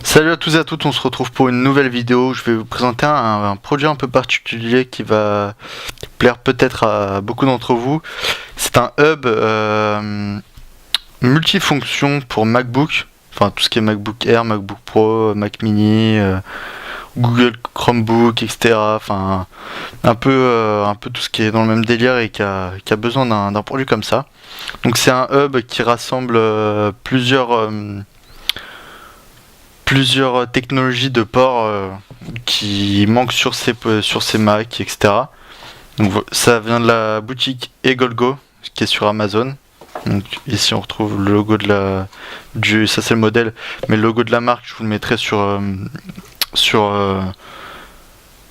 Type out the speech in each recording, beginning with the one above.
Salut à tous et à toutes, on se retrouve pour une nouvelle vidéo. Je vais vous présenter un produit un peu particulier qui va plaire peut-être à beaucoup d'entre vous. C'est un hub multifonction pour MacBook, enfin tout ce qui est MacBook Air, MacBook Pro, Mac Mini, Google Chromebook, etc. Enfin un peu tout ce qui est dans le même délire et qui a besoin d'un produit comme ça. Donc c'est un hub qui rassemble plusieurs technologies de port qui manquent sur ces Mac, etc. Donc ça vient de la boutique Egolgo qui est sur Amazon. Donc ici on retrouve le logo ça c'est le modèle, mais le logo de la marque je vous le mettrai sur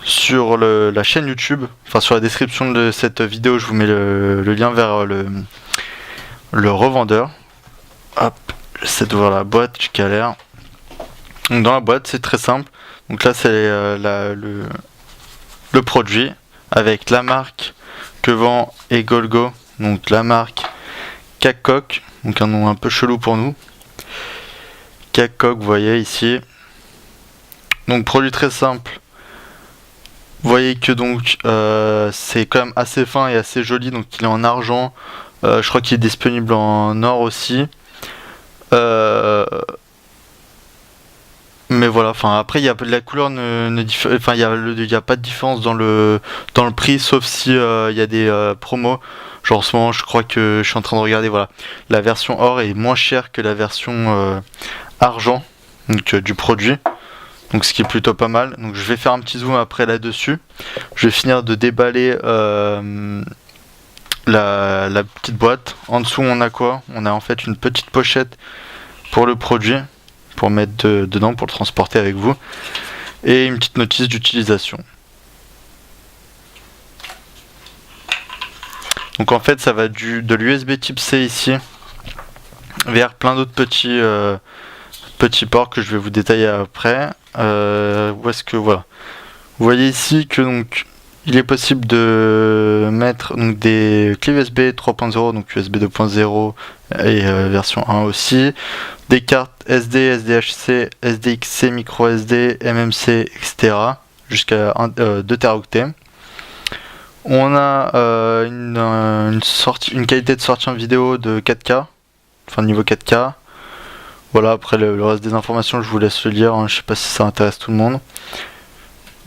la chaîne YouTube, enfin sur la description de cette vidéo je vous mets le lien vers le revendeur. Hop, j'essaie d'ouvrir la boîte, je galère. Donc dans la boîte c'est très simple, donc là c'est le produit avec la marque que vend Egolgo, donc la marque Kakok, donc un nom un peu chelou pour nous. Kakok, vous voyez ici. Donc produit très simple. Vous voyez que donc c'est quand même assez fin et assez joli, donc il est en argent. Je crois qu'il est disponible en or aussi. Mais voilà, enfin après il y a la couleur enfin il y a pas de différence dans le prix, sauf si il y a des promos. Genre en ce moment je crois que je suis en train de regarder, voilà, la version or est moins chère que la version argent donc du produit, donc ce qui est plutôt pas mal. Donc je vais faire un petit zoom après là-dessus. Je vais finir de déballer la petite boîte. En dessous on a quoi? On a en fait une petite pochette pour le produit, pour mettre dedans, pour le transporter avec vous, et une petite notice d'utilisation. Donc en fait ça va de l'USB type C ici vers plein d'autres petits ports que je vais vous détailler après. Où est-ce que voilà, vous voyez ici que donc il est possible de mettre donc des clés USB 3.0, donc USB 2.0 et version 1 aussi, des cartes SD, SDHC, SDXC, micro SD, MMC, etc. jusqu'à 2 Teraoctets. On a une qualité de sortie en vidéo de 4K, enfin niveau 4K. Voilà, après le reste des informations je vous laisse le lire, hein, je sais pas si ça intéresse tout le monde.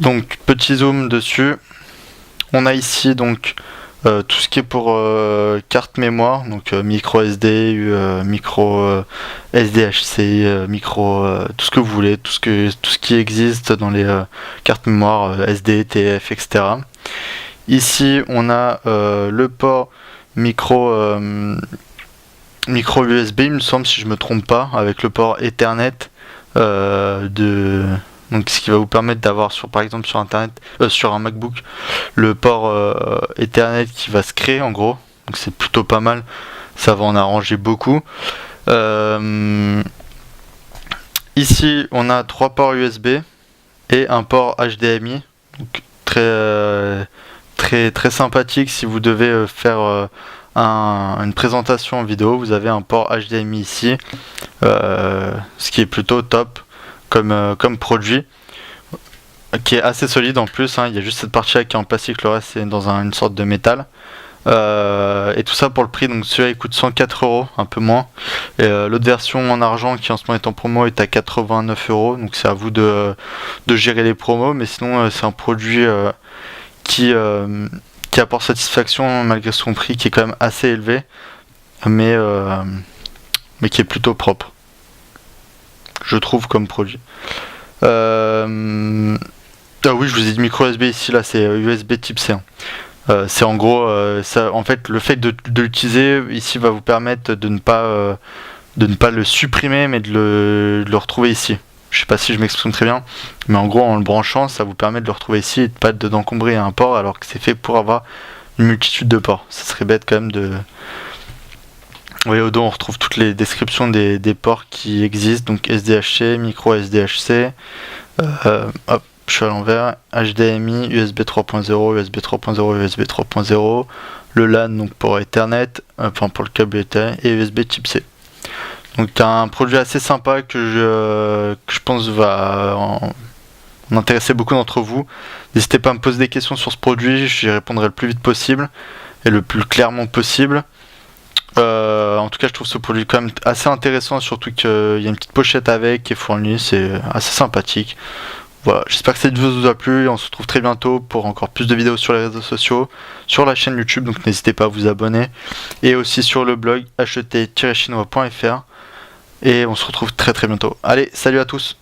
Donc petit zoom dessus. On a ici donc tout ce qui est pour carte mémoire, donc micro SD, micro SDHC, micro tout ce que vous voulez, tout ce qui existe dans les cartes mémoire SD, TF, etc. Ici on a le port micro USB, il me semble, si je me trompe pas, avec le port Ethernet donc ce qui va vous permettre d'avoir par exemple sur internet, sur un MacBook, le port Ethernet qui va se créer en gros. Donc c'est plutôt pas mal, ça va en arranger beaucoup. Ici on a 3 ports USB et un port HDMI, donc très sympathique si vous devez faire une présentation en vidéo. Vous avez un port HDMI ici, ce qui est plutôt top comme produit, qui est assez solide en plus, hein. Il y a juste cette partie là qui est en plastique, le reste c'est dans une sorte de métal, et tout ça pour le prix. Donc celui-là il coûte 104 €, un peu moins, et l'autre version en argent qui en ce moment est en promo est à 89 €. Donc c'est à vous de gérer les promos, mais sinon c'est un produit qui apporte satisfaction malgré son prix qui est quand même assez élevé, mais qui est plutôt propre, je trouve, comme produit. Ah oui, je vous ai dit micro USB ici, là c'est USB type C. C'est en gros, ça, en fait, le fait de l'utiliser ici va vous permettre de ne pas le supprimer, mais de le retrouver ici. Je sais pas si je m'exprime très bien, mais en gros en le branchant ça vous permet de le retrouver ici et de pas d'encombrer un port, alors que c'est fait pour avoir une multitude de ports. Ça serait bête quand même de... Vous voyez au dos on retrouve toutes les descriptions des ports qui existent, donc SDHC, micro SDHC, hop, je suis à l'envers, HDMI, USB 3.0, USB 3.0, USB 3.0, le LAN donc pour Ethernet, enfin pour le câble Ethernet, et USB type C. Donc un produit assez sympa que je pense va en intéresser beaucoup d'entre vous. N'hésitez pas à me poser des questions sur ce produit, j'y répondrai le plus vite possible et le plus clairement possible. En tout cas, je trouve ce produit quand même assez intéressant, surtout qu'il y a une petite pochette avec qui est fournie, c'est assez sympathique. Voilà, j'espère que cette vidéo vous a plu et on se retrouve très bientôt pour encore plus de vidéos sur les réseaux sociaux, sur la chaîne YouTube, donc n'hésitez pas à vous abonner, et aussi sur le blog acheter-chinois.fr, et on se retrouve très bientôt. Allez, salut à tous!